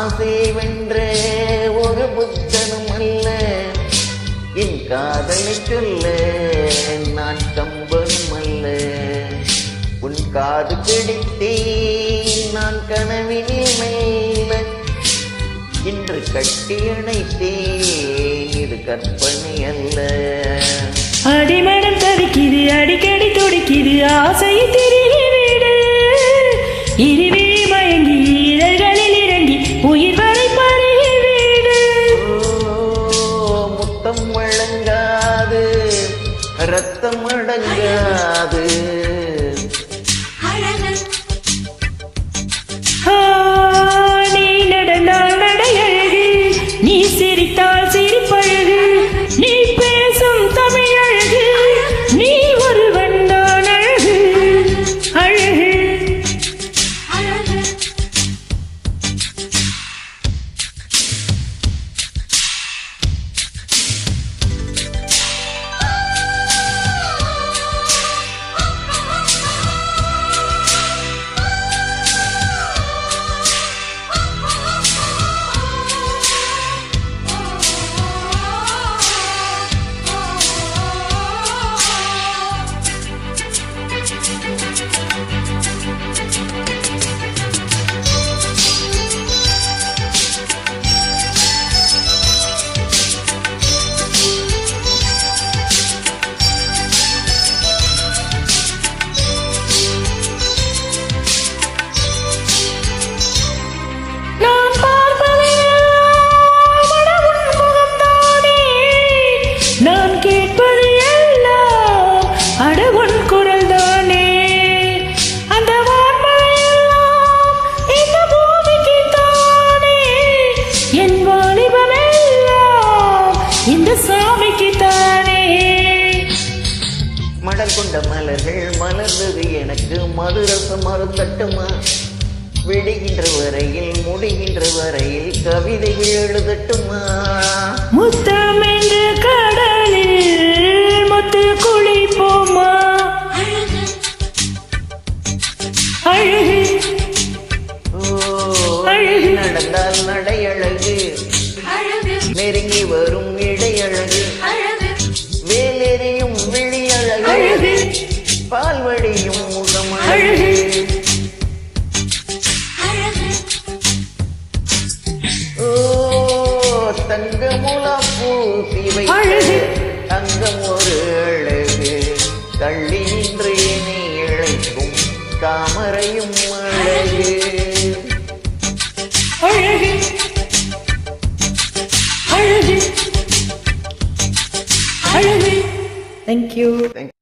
ஆசை வென்ற ஒரு புத்தனும் அல்ல, என் காதலை சொல்ல நான் கம்பனும் அல்ல. உன் காது கிடைத்தேன் நான் கனவினில் மெல்ல, இன்று கட்டியணைத்தேன் இது கற்பனை அல்ல. அடிமனம் தவிக்குது அடிக்கடி துடிக்குது ஆசையை திருகி விடு, இருவி மயங்கி இதழ்களில் இறங்கி உயிர் வரை பருகி விடு. முத்தம் வழங்காது ரத்தம் அடங்காது, நீ நடந்தால் நடையழகு, நீ சிரித்தால் சிரிப்பழகு, நீ பேசும் தமிழழகு, நீ ஒருவன் தான் அழகு அழகு. நான் கேட்பது எல்லாம் அடவன் குரல் தானே, அந்த வார்த்தையெல்லாம் இந்த பூமிக்கு தானே, என் வாலிபம் எல்லாம் இந்த சாமிக்கு தானே. மடல் கொண்ட மலர்கள் மலர்ந்தது எனக்கு மதுரசம் மருந்தட்டுமா, விடுகின்ற வரையில் முடிகின்ற வரையில் கவிதைகள் எழுதட்டுமா. முத்தம் என்று கடலில் முத்து குளிப்போமா, அழகு அழகு. நடந்தால் நடையழகு, நெருங்கி வரும் இடையழகு, வேலெறியும் விழியழகு, பால்வடியும் முகம் அழகு. தங்க முலா பூசி வைத்த தங்கம் ஒரு அழகு, தள்ளி நின்று நீ இழைக்கும் தாமரையும் அழகு அழகு அழகு அழகு. Thank you.